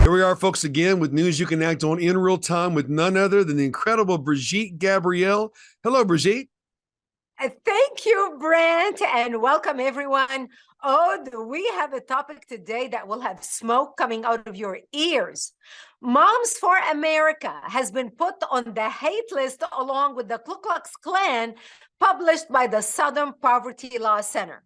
Here we are, folks, again with news you can act on in real time with none other than the incredible Brigitte Gabrielle. Hello, Brigitte. Thank you, Brent, and welcome everyone. Oh, do we have a topic today that will have smoke coming out of your ears. Moms for America has been put on the hate list along with the Ku Klux Klan, published by the Southern Poverty Law Center.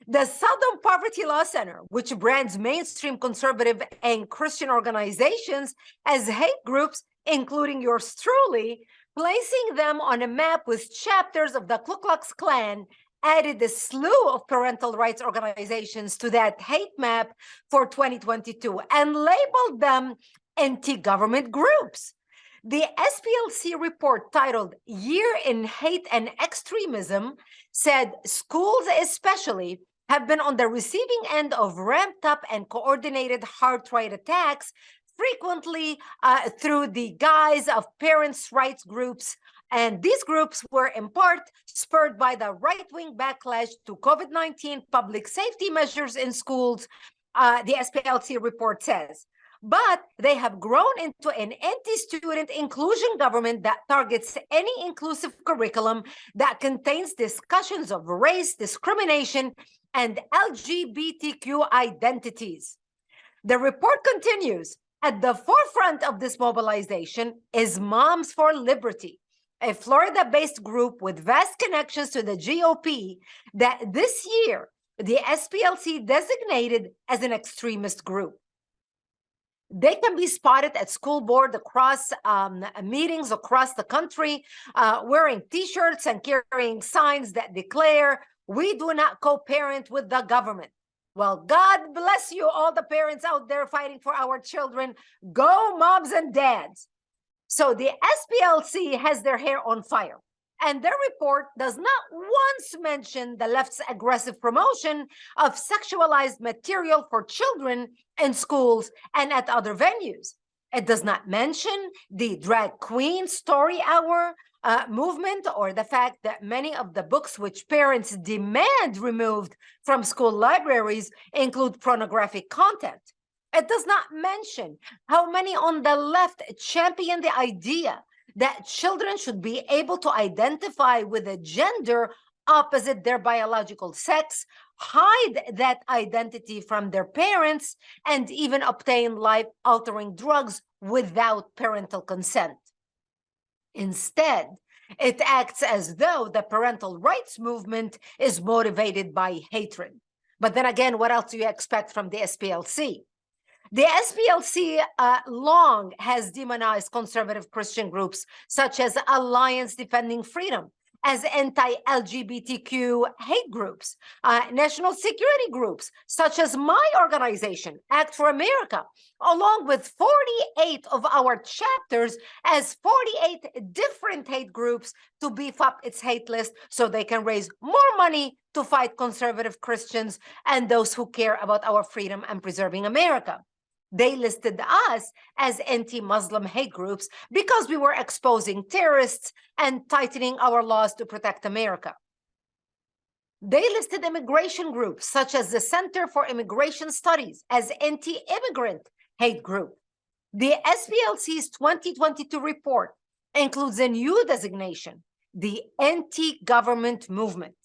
The Southern Poverty Law Center, which brands mainstream conservative and Christian organizations as hate groups, including yours truly, placing them on a map with chapters of the Ku Klux Klan, added a slew of parental rights organizations to that hate map for 2022 and labeled them anti-government groups. The SPLC report titled Year in Hate and Extremism said schools especially have been on the receiving end of ramped up and coordinated hard-right attacks, frequently through the guise of parents' rights groups. And these groups were in part spurred by the right-wing backlash to COVID-19 public safety measures in schools, the SPLC report says. But they have grown into an anti-student inclusion government that targets any inclusive curriculum that contains discussions of race, discrimination, and LGBTQ identities. The report continues, at the forefront of this mobilization is Moms for Liberty, a Florida-based group with vast connections to the GOP that this year the SPLC designated as an extremist group. They can be spotted at school board across meetings across the country, wearing T-shirts and carrying signs that declare, "We do not co-parent with the government." Well, God bless you, all the parents out there fighting for our children. Go, moms and dads. So the SPLC has their hair on fire. And their report does not once mention the left's aggressive promotion of sexualized material for children in schools and at other venues. It does not mention the drag queen story hour movement or the fact that many of the books which parents demand removed from school libraries include pornographic content. It does not mention how many on the left champion the idea that children should be able to identify with a gender opposite their biological sex, hide that identity from their parents, and even obtain life-altering drugs without parental consent. Instead, it acts as though the parental rights movement is motivated by hatred. But then again, what else do you expect from the SPLC? The SPLC long has demonized conservative Christian groups such as Alliance Defending Freedom as anti-LGBTQ hate groups, national security groups such as my organization, Act for America, along with 48 of our chapters as 48 different hate groups to beef up its hate list so they can raise more money to fight conservative Christians and those who care about our freedom and preserving America. They listed us as anti-Muslim hate groups because we were exposing terrorists and tightening our laws to protect America. They listed immigration groups such as the Center for Immigration Studies as anti-immigrant hate group. The SPLC's 2022 report includes a new designation, the anti-government movement.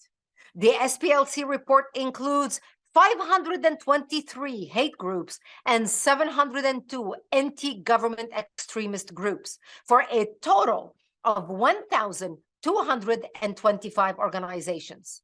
The SPLC report includes 523 hate groups and 702 anti-government extremist groups for a total of 1,225 organizations.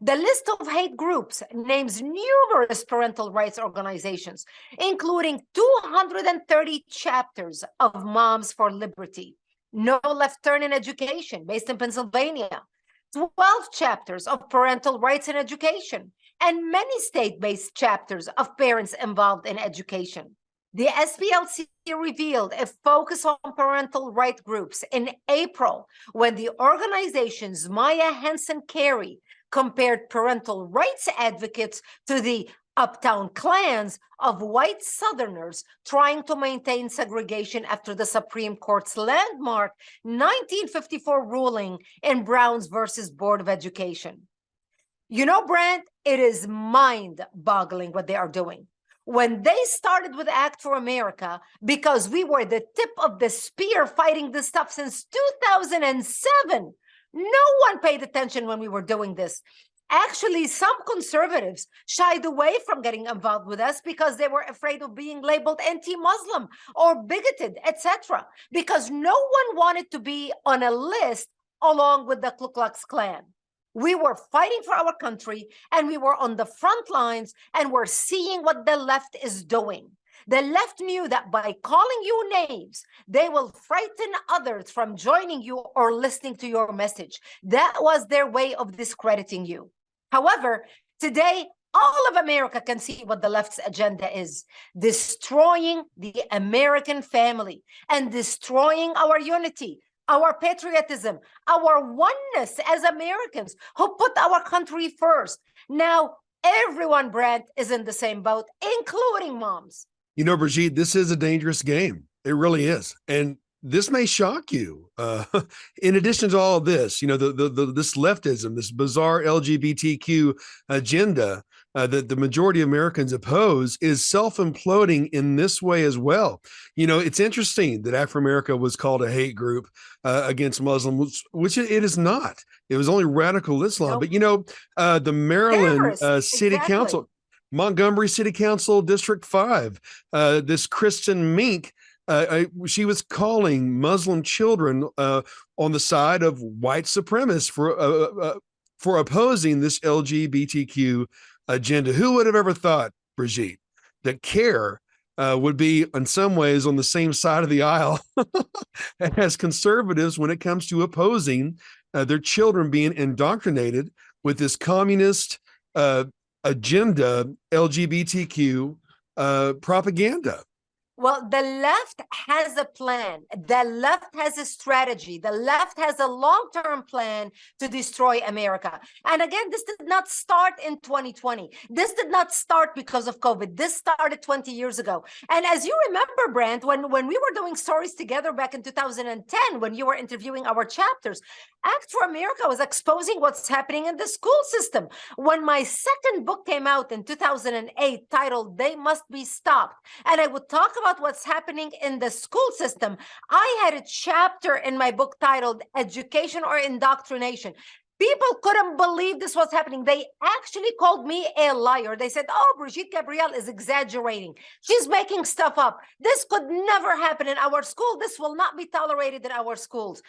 The list of hate groups names numerous parental rights organizations, including 230 chapters of Moms for Liberty, No Left Turn in Education, based in Pennsylvania, 12 chapters of parental rights in education, and many state-based chapters of parents involved in education. The SPLC revealed a focus on parental rights groups in April when the organization's Maya Hansen-Carey compared parental rights advocates to the uptown clans of white Southerners trying to maintain segregation after the Supreme Court's landmark 1954 ruling in Browns versus Board of Education. You know, Brent, it is mind-boggling what they are doing. when they started with Act for America, because we were the tip of the spear fighting this stuff since 2007. No one paid attention when we were doing this. Actually, some conservatives shied away from getting involved with us because they were afraid of being labeled anti-Muslim or bigoted, etc., because no one wanted to be on a list along with the Ku Klux Klan. We were fighting for our country, and we were on the front lines, and we're seeing what the left is doing. The left knew that by calling you names, they will frighten others from joining you or listening to your message. That was their way of discrediting you. However, today, all of America can see what the left's agenda is: destroying the American family and destroying our unity, our patriotism, our oneness as Americans who put our country first. Now, everyone, Brent, is in the same boat, including moms. You know, Brigitte, this is a dangerous game. It really is. And this may shock you. In addition to all of this, you know, this leftism, this bizarre LGBTQ agenda that the majority of Americans oppose is self-imploding in this way as well. You know, it's interesting that Afro-America was called a hate group against Muslims, which it is not. It was only radical Islam. Nope. But, you know, the Maryland City Council, Montgomery City Council, District 5, this Kristen Mink, she was calling Muslim children on the side of white supremacists for opposing this LGBTQ agenda. Who would have ever thought, Brigitte, that CARE would be in some ways on the same side of the aisle as conservatives when it comes to opposing their children being indoctrinated with this communist agenda, LGBTQ propaganda? Well, the left has a plan. The left has a strategy. The left has a long-term plan to destroy America. And again, this did not start in 2020. This did not start because of COVID. This started 20 years ago. And as you remember, Brent, when we were doing stories together back in 2010, when you were interviewing our chapters, Act for America was exposing what's happening in the school system. When my second book came out in 2008, titled They Must Be Stopped, and I would talk about what's happening in the school system, I had a chapter in my book titled Education or Indoctrination. People couldn't believe this was happening. They actually called me a liar. They said, oh, Brigitte Gabriel is exaggerating. She's making stuff up. This could never happen in our school. This will not be tolerated in our schools.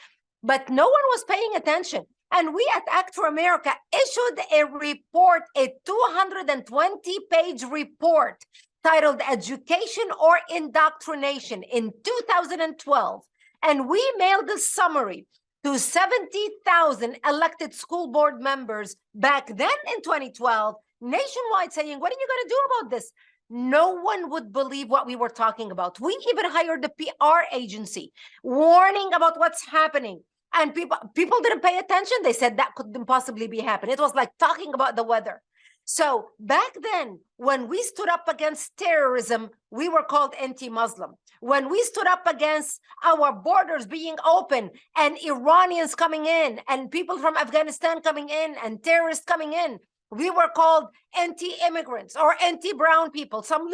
But no one was paying attention. And we at Act for America issued a report, a 220-page report titled Education or Indoctrination in 2012. And we mailed the summary to 70,000 elected school board members back then in 2012, nationwide, saying, what are you going to do about this? No one would believe what we were talking about. We even hired a PR agency warning about what's happening. And people didn't pay attention. They said that couldn't possibly be happening. It was like talking about the weather. So back then, when we stood up against terrorism, we were called anti-Muslim. When we stood up against our borders being open and Iranians coming in and people from Afghanistan coming in and terrorists coming in, we were called anti-immigrants or anti-brown people, some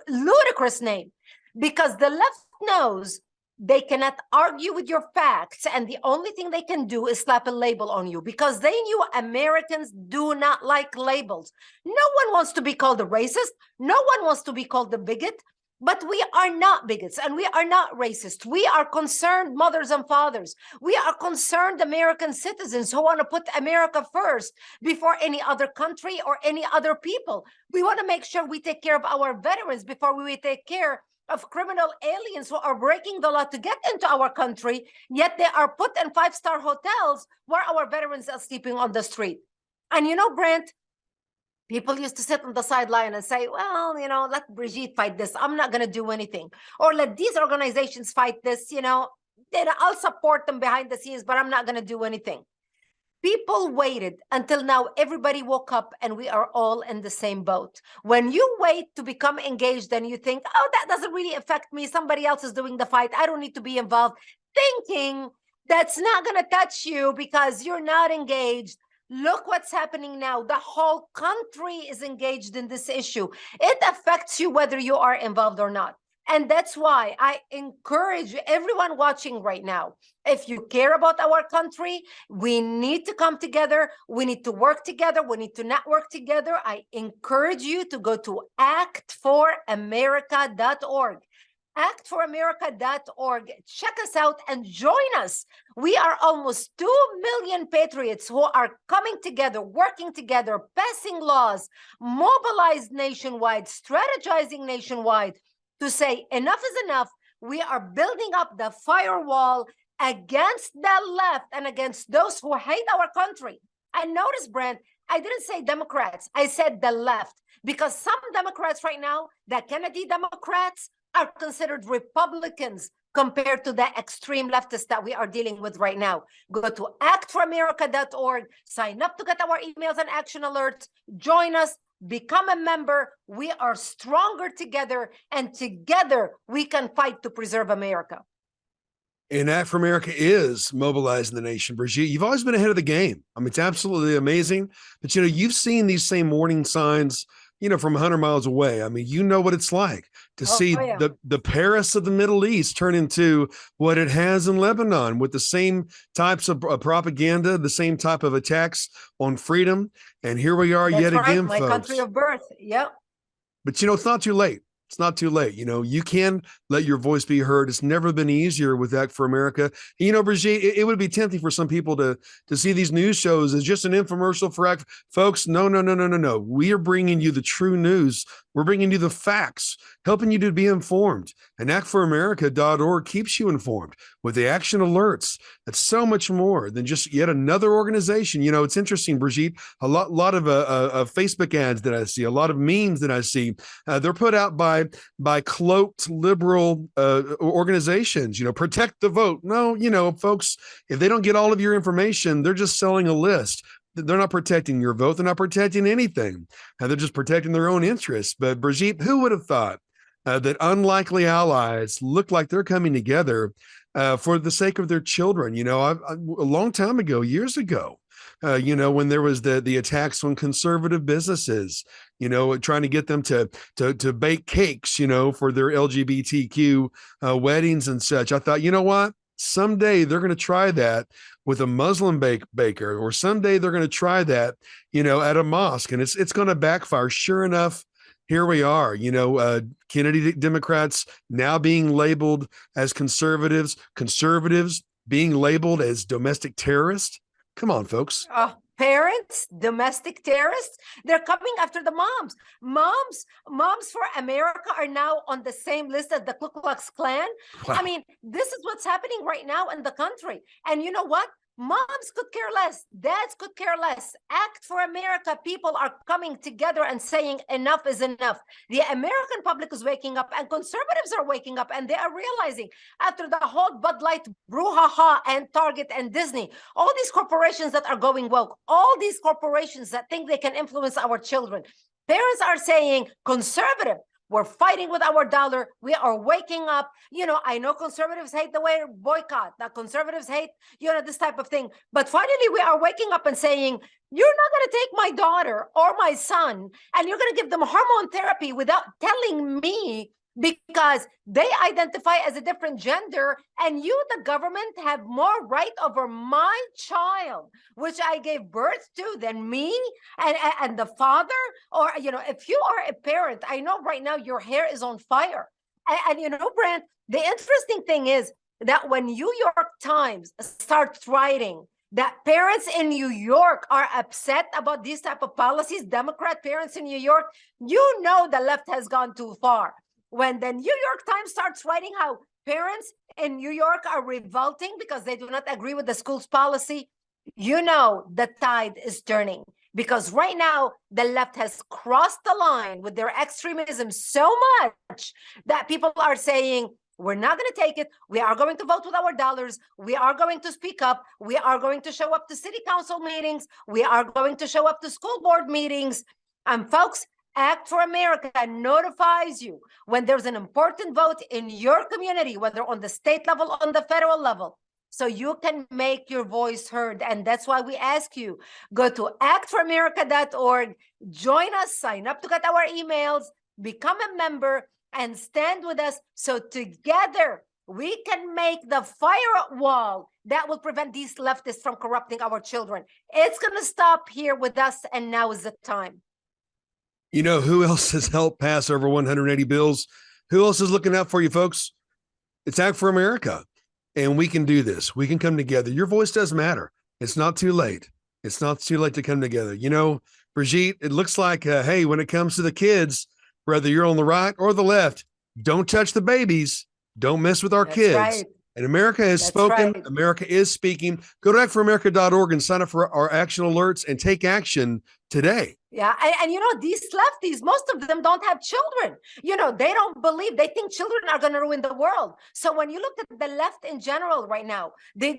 ludicrous name, because the left knows they cannot argue with your facts, and the only thing they can do is slap a label on you, because they knew Americans do not like labels. No one wants to be called a racist. No one wants to be called a bigot, but we are not bigots and we are not racist. We are concerned mothers and fathers. We are concerned American citizens who want to put America first before any other country or any other people. We want to make sure we take care of our veterans before we take care of criminal aliens who are breaking the law to get into our country, yet they are put in five-star hotels where our veterans are sleeping on the street. And you know, Brent, people used to sit on the sideline and say, well, you know, let Brigitte fight this. I'm not going to do anything. Or let these organizations fight this, you know, then I'll support them behind the scenes, but I'm not going to do anything. People waited until now everybody woke up and we are all in the same boat. When you wait to become engaged and you think, oh, that doesn't really affect me, somebody else is doing the fight, I don't need to be involved, thinking that's not going to touch you because you're not engaged, Look what's happening now. The whole country is engaged in this issue. It affects you whether you are involved or not. And that's why I encourage everyone watching right now, if you care about our country, we need to come together. We need to work together. We need to network together. I encourage you to go to actforamerica.org. Actforamerica.org. Check us out and join us. We are almost 2 million patriots who are coming together, working together, passing laws, mobilized nationwide, strategizing nationwide to say enough is enough. We are building up the firewall against the left and against those who hate our country. And notice, Brent, I didn't say Democrats. I said the left, because some Democrats right now, the Kennedy Democrats, are considered Republicans compared to the extreme leftists that we are dealing with right now. Go to actforamerica.org, sign up to get our emails and action alerts, join us, become a member. We are stronger together, and together we can fight to preserve America. And Act for America is mobilizing the nation. Brigitte, you've always been ahead of the game. I mean, it's absolutely amazing. But, you've seen these same warning signs, from 100 miles away. I mean, you know what it's like to see the Paris of the Middle East turn into what it has in Lebanon, with the same types of propaganda, the same type of attacks on freedom. And here we are yet again, my folks. country of birth. Yep. But, it's not too late. It's not too late. You can let your voice be heard. It's never been easier with Act for America. Brigitte, it would be tempting for some people to see these news shows as just an infomercial for Act. Folks, no. We are bringing you the true news. We're bringing you the facts, helping you to be informed. And actforamerica.org keeps you informed with the action alerts. That's so much more than just yet another organization. It's interesting, Brigitte, a lot of Facebook ads that I see, a lot of memes that I see, they're put out by cloaked liberal organizations. Protect the vote. No, folks, if they don't get all of your information, they're just selling a list. They're not protecting your vote. They're not protecting anything. They're just protecting their own interests. But Brigitte, who would have thought that unlikely allies look like they're coming together for the sake of their children? A long time ago, years ago, when there was the attacks on conservative businesses, trying to get them to bake cakes, for their LGBTQ weddings and such. I thought, you know what? Someday they're going to try that with a Muslim baker, or someday they're going to try that, at a mosque, and it's going to backfire. Sure enough, here we are, Kennedy Democrats now being labeled as conservatives being labeled as domestic terrorists. Come on, folks. Parents, domestic terrorists, they're coming after the moms. Moms for America are now on the same list as the Ku Klux Klan. Wow. I mean, this is what's happening right now in the country. And you know what? Moms could care less. Dads could care less. Act for America people are coming together and saying enough is enough. The American public is waking up, and conservatives are waking up, and they are realizing after the whole Bud Light brouhaha and Target and Disney, all these corporations that are going woke, all these corporations that think they can influence our children, parents are saying, conservative, we're fighting with our dollar. We are waking up. I know conservatives hate the word boycott, that conservatives hate, this type of thing. But finally, we are waking up and saying, you're not going to take my daughter or my son, and you're going to give them hormone therapy without telling me, because they identify as a different gender, and you, the government, have more right over my child, which I gave birth to, than me and the father. Or, if you are a parent, I know right now your hair is on fire. And Brent, the interesting thing is that when New York Times starts writing that parents in New York are upset about these type of policies, Democrat parents in New York, the left has gone too far. When the New York Times starts writing how parents in New York are revolting because they do not agree with the school's policy, the tide is turning. Because right now, the left has crossed the line with their extremism so much that people are saying, we're not going to take it. We are going to vote with our dollars. We are going to speak up. We are going to show up to city council meetings. We are going to show up to school board meetings. And folks, Act for America notifies you when there's an important vote in your community, whether on the state level or on the federal level. so you can make your voice heard. And that's why we ask you, go to actforamerica.org, join us, sign up to get our emails, become a member, and stand with us so together we can make the firewall that will prevent these leftists from corrupting our children. It's going to stop here with us, and now is the time. You know who else has helped pass over 180 bills? Who else is looking out for you, folks? It's Act for America. And we can do this. We can come together. Your voice does matter. It's not too late. It's not too late to come together. You know, Brigitte, it looks like, hey, when it comes to the kids, whether you're on the right or the left, don't touch the babies. Don't mess with our kids. Right. And America has spoken. Right. America is speaking. Go to actforamerica.org and sign up for our action alerts and take action today. Yeah. And you know, these lefties, most of them don't have children. You know, they don't believe, they think children are going to ruin the world. So when you look at the left in general right now, the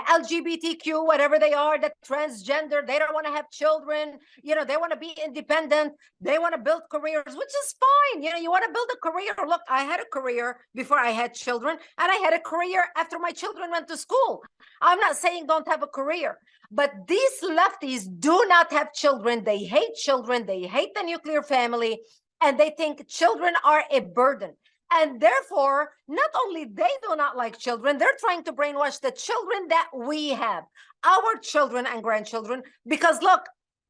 LGBTQ, whatever they are, the transgender, they don't want to have children. You know, they want to be independent. They want to build careers, which is fine. You know, you want to build a career. Look, I had a career before I had children, and I had a career after my children went to school. I'm not saying don't have a career. But these lefties do not have children. They hate children. They hate the nuclear family. And they think children are a burden. And therefore, not only they do not like children, they're trying to brainwash the children that we have, our children and grandchildren. Because look,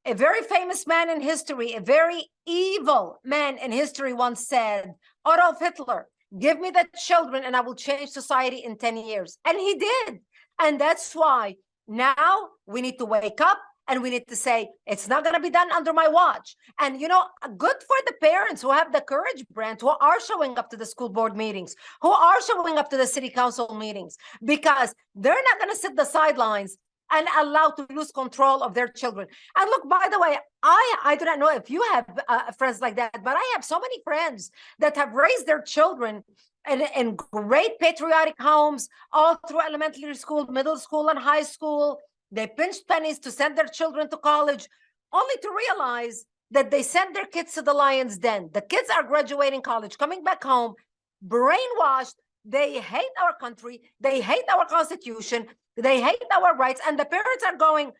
a very famous man in history, a very evil man in history once said, Adolf Hitler, give me the children and I will change society in 10 years. And he did. And that's why now we need to wake up and we need to say, it's not going to be done under my watch. And, you know, good for the parents who have the courage, Brent, who are showing up to the school board meetings, who are showing up to the city council meetings, because they're not going to sit the sidelines and allow to lose control of their children. And look, by the way, I do not know if you have friends like that, but I have so many friends that have raised their children in great patriotic homes, all through elementary school, middle school, and high school. They pinched pennies to send their children to college, only to realize that they send their kids to the lion's den. The kids are graduating college, coming back home, brainwashed. They hate our country. They hate our Constitution. They hate our rights. And the parents are going,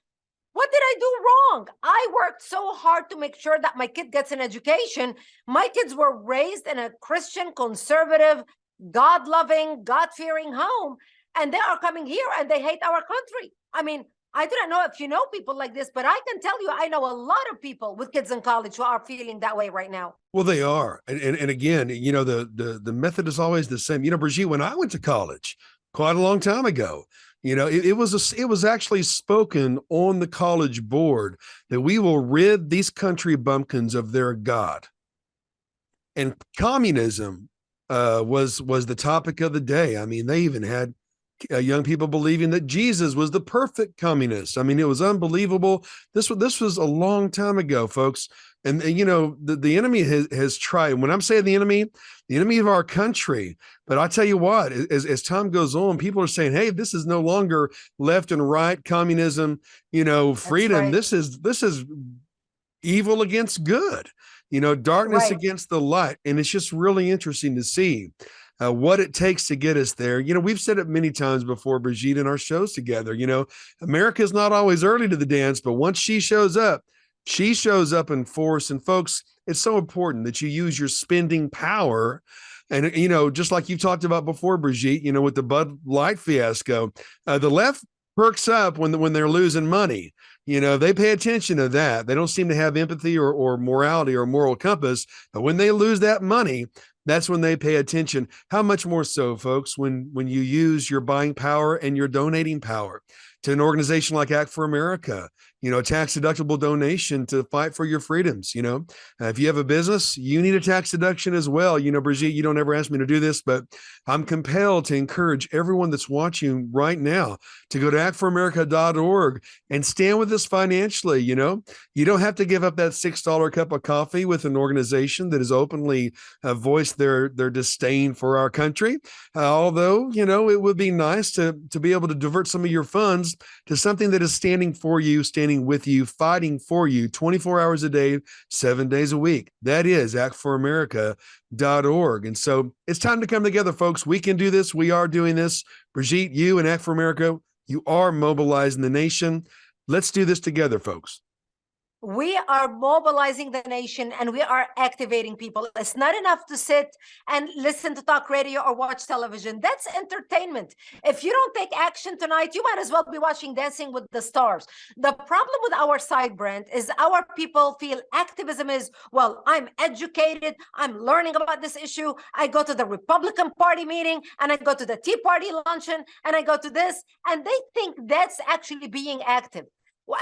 what did I do wrong? I worked so hard to make sure that my kid gets an education. My kids were raised in a Christian, conservative, God-loving, God-fearing home. And they are coming here and they hate our country. I mean, I do not know if you know people like this, but I can tell you, I know a lot of people with kids in college who are feeling that way right now. Well, they are. And again, you know, the method is always the same. You know, Brigitte, when I went to college quite a long time ago, you know, it was actually spoken on the college board that we will rid these country bumpkins of their God. And communism was the topic of the day. I mean, they even had young people believing that Jesus was the perfect communist. I mean, it was unbelievable. This was a long time ago, folks. And you know, the enemy has tried. When I'm saying the enemy of our country, but I tell you what, as time goes on, people are saying, hey, this is no longer left and right communism, you know, freedom. Right. This is evil against good, you know, darkness against the light. And it's just really interesting to see what it takes to get us there. You know, we've said it many times before, Brigitte, in our shows together. You know, America's not always early to the dance, but once she shows up in force. And folks, it's so important that you use your spending power. And, you know, just like you talked about before, Brigitte, you know, with the Bud Light fiasco, the left perks up when they're losing money. You know, they pay attention to that. They don't seem to have empathy or morality or moral compass. But when they lose that money, that's when they pay attention. How much more so, folks, when you use your buying power and your donating power to an organization like Act for America, you know, a tax-deductible donation to fight for your freedoms. You know, if you have a business, you need a tax deduction as well. You know, Brigitte, you don't ever ask me to do this, but I'm compelled to encourage everyone that's watching right now to go to actforamerica.org and stand with us financially. You know, you don't have to give up that $6 cup of coffee with an organization that has openly voiced their disdain for our country. Although, you know, it would be nice to be able to divert some of your funds to something that is standing for you, standing standing with you, fighting for you 24 hours a day, 7 days a week. That is actforamerica.org. And so it's time to come together, folks. We can do this. We are doing this. Brigitte, you and Act for America, you are mobilizing the nation. Let's do this together, folks. We are mobilizing the nation and we are activating people. It's not enough to sit and listen to talk radio or watch television. That's entertainment. If you don't take action tonight, you might as well be watching Dancing with the Stars. The problem with our side, Brent, is our people feel activism is, well, I'm educated, I'm learning about this issue. I go to the Republican Party meeting and I go to the Tea Party luncheon and I go to this, and they think that's actually being active,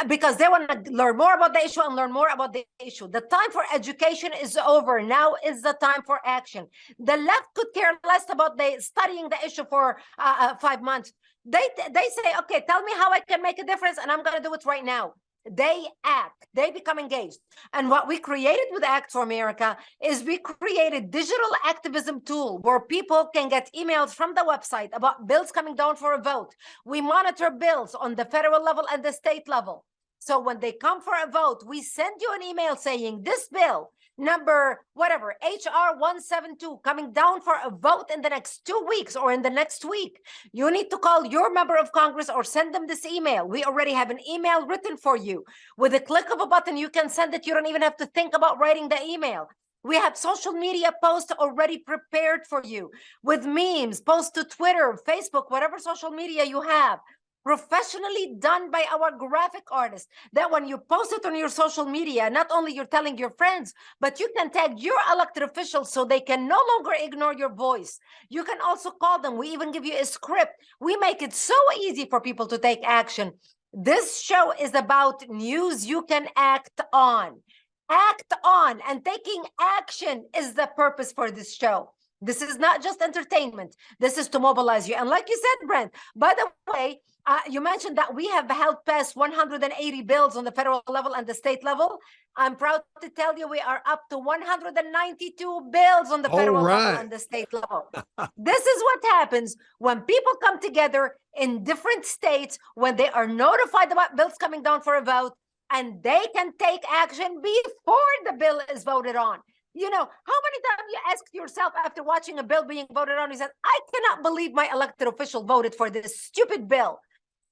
because they want to learn more about the issue and learn more about the issue. The time for education is over. Now is the time for action. The left could care less about studying the issue for 5 months. They say, okay, tell me how I can make a difference, and I'm going to do it right now. They act, they become engaged. And what we created with Act for America is we created digital activism tool where people can get emails from the website about bills coming down for a vote. We monitor bills on the federal level and the state level. So when they come for a vote, we send you an email saying this bill, number whatever, HR 172, coming down for a vote in the next 2 weeks or in the next week. You need to call your member of Congress or send them this email. We already have an email written for you. With a click of a button, you can send it. You don't even have to think about writing the email. We have social media posts already prepared for you with memes, posts to Twitter, Facebook, whatever social media you have, professionally done by our graphic artists, that when you post it on your social media, not only you're telling your friends, but you can tag your elected officials so they can no longer ignore your voice. You can also call them. We even give you a script. We make it so easy for people to take action. This show is about news you can act on. Act on, and taking action is the purpose for this show. This is not just entertainment. This is to mobilize you. And like you said, Brent, by the way, you mentioned that we have helped pass 180 bills on the federal level and the state level. I'm proud to tell you we are up to 192 bills on the federal level and the state level. This is what happens when people come together in different states, when they are notified about bills coming down for a vote, and they can take action before the bill is voted on. You know, how many times you asked yourself after watching a bill being voted on, you said, I cannot believe my elected official voted for this stupid bill.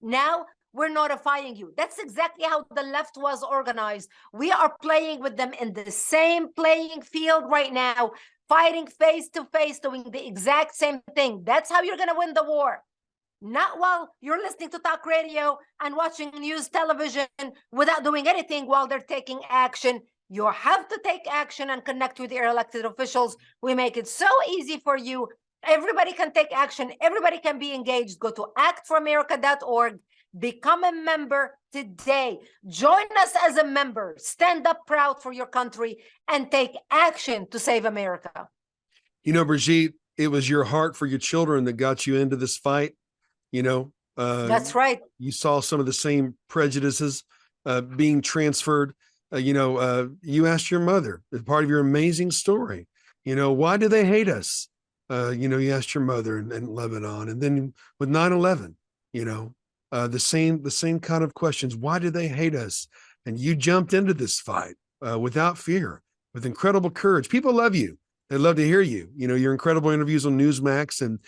Now we're notifying you. That's exactly how the left was organized. We are playing with them in the same playing field right now, fighting face to face, doing the exact same thing. That's how you're going to win the war. Not while you're listening to talk radio and watching news television without doing anything while they're taking action. You have to take action and connect with your elected officials. We make it so easy for you. Everybody can take action. Everybody can be engaged. Go to actforamerica.org. Become a member today. Join us as a member. Stand up proud for your country and take action to save America. You know, Brigitte, it was your heart for your children that got you into this fight. You know, that's right. You saw some of the same prejudices being transferred. You asked your mother, as part of your amazing story, why do they hate us? You asked your mother in Lebanon, and then with 9/11, the same kind of questions. Why do they hate us? And you jumped into this fight without fear, with incredible courage. People love you. They love to hear you. Your incredible interviews on Newsmax and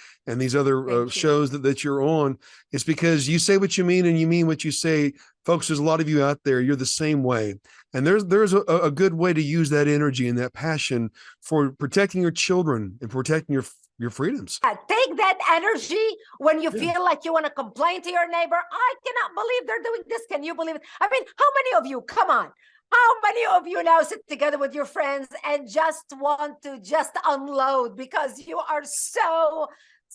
these other shows that you're on. It's because you say what you mean and you mean what you say. Folks, there's a lot of you out there. You're the same way. And there's a good way to use that energy and that passion for protecting your children and protecting your freedoms. Take that energy when you feel like you want to complain to your neighbor. I cannot believe they're doing this. Can you believe it? I mean, how many of you, come on, how many of you now sit together with your friends and just want to unload because you are so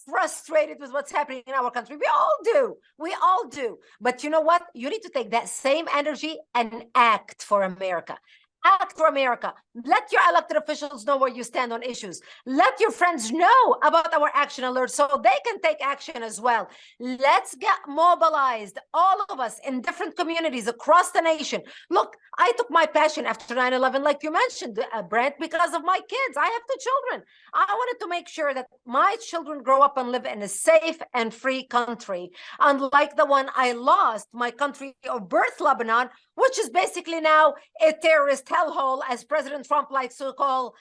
frustrated with what's happening in our country? We all do. We all do. But you know what? You need to take that same energy and act for America. Act for America. Let your elected officials know where you stand on issues. Let your friends know about our action alert so they can take action as well. Let's get mobilized, all of us in different communities across the nation. Look, I took my passion after 9/11, like you mentioned, Brent, because of my kids. I have 2 children. I wanted to make sure that my children grow up and live in a safe and free country, unlike the one I lost, my country of birth, Lebanon, which is basically now a terrorist hellhole, as President Trump likes to call,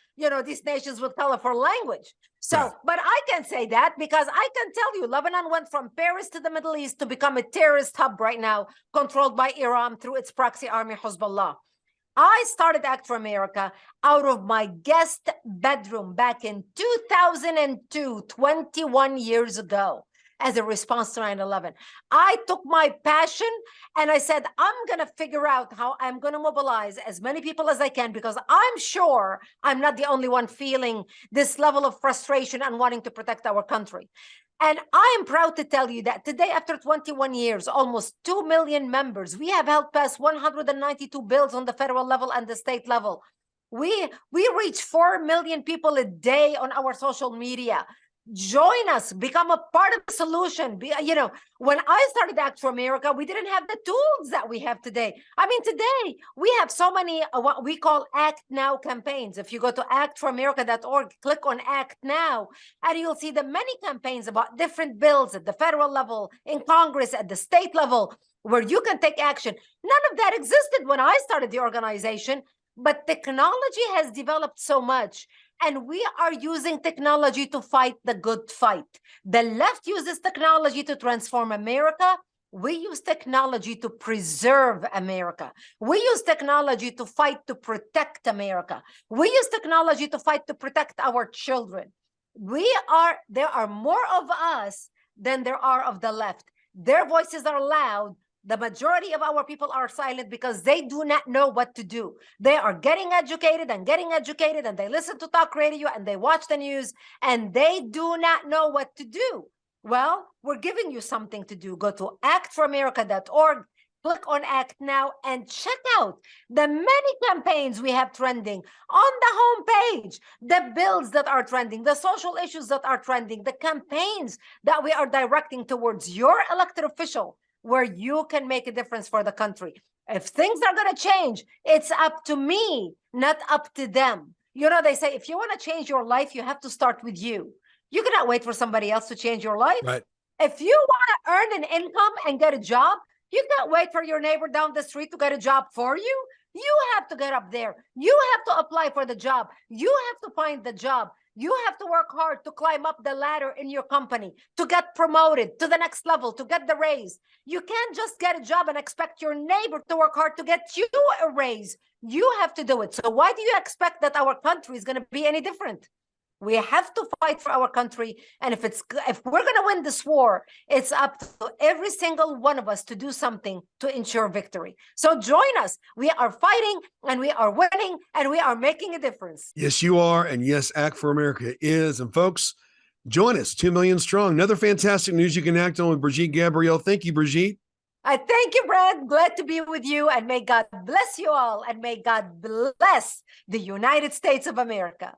these nations with colorful language. So, Right. but I can say that because I can tell you, Lebanon went from Paris to the Middle East to become a terrorist hub right now, controlled by Iran through its proxy army, Hezbollah. I started Act for America out of my guest bedroom back in 2002, 21 years ago, as a response to 9/11. I took my passion and I said, I'm going to figure out how I'm going to mobilize as many people as I can, because I'm sure I'm not the only one feeling this level of frustration and wanting to protect our country. And I am proud to tell you that today, after 21 years, almost 2 million members, we have helped pass 192 bills on the federal level and the state level. We reach 4 million people a day on our social media. Join us, become a part of the solution. When I started Act for America, we didn't have the tools that we have today. I mean, today we have so many what we call Act Now campaigns. If you go to actforamerica.org, click on Act Now, and you'll see the many campaigns about different bills at the federal level, in Congress, at the state level, where you can take action. None of that existed when I started the organization, but technology has developed so much. And we are using technology to fight the good fight. The left uses technology to transform America. We use technology to preserve America. We use technology to fight to protect America. We use technology to fight to protect our children. There are more of us than there are of the left. Their voices are loud. The majority of our people are silent because they do not know what to do. They are getting educated, and they listen to talk radio and they watch the news, and they do not know what to do. Well, we're giving you something to do. Go to actforamerica.org, click on Act Now, and check out the many campaigns we have trending on the homepage, the bills that are trending, the social issues that are trending, the campaigns that we are directing towards your elected official, where you can make a difference for the country. If things are going to change, it's up to me, not up to them. They say, if you want to change your life, you have to start with you. You cannot wait for somebody else to change your life. Right. If you want to earn an income and get a job, you can't wait for your neighbor down the street to get a job for you. You have to get up there. You have to apply for the job. You have to find the job. You have to work hard to climb up the ladder in your company, to get promoted to the next level, to get the raise. You can't just get a job and expect your neighbor to work hard to get you a raise. You have to do it. So why do you expect that our country is going to be any different? We have to fight for our country. And if we're going to win this war, it's up to every single one of us to do something to ensure victory. So join us. We are fighting, and we are winning, and we are making a difference. Yes, you are. And yes, Act for America is. And folks, join us, 2 million strong. Another fantastic news you can act on with Brigitte Gabrielle. Thank you, Brigitte. I thank you, Brad. Glad to be with you. And may God bless you all. And may God bless the United States of America.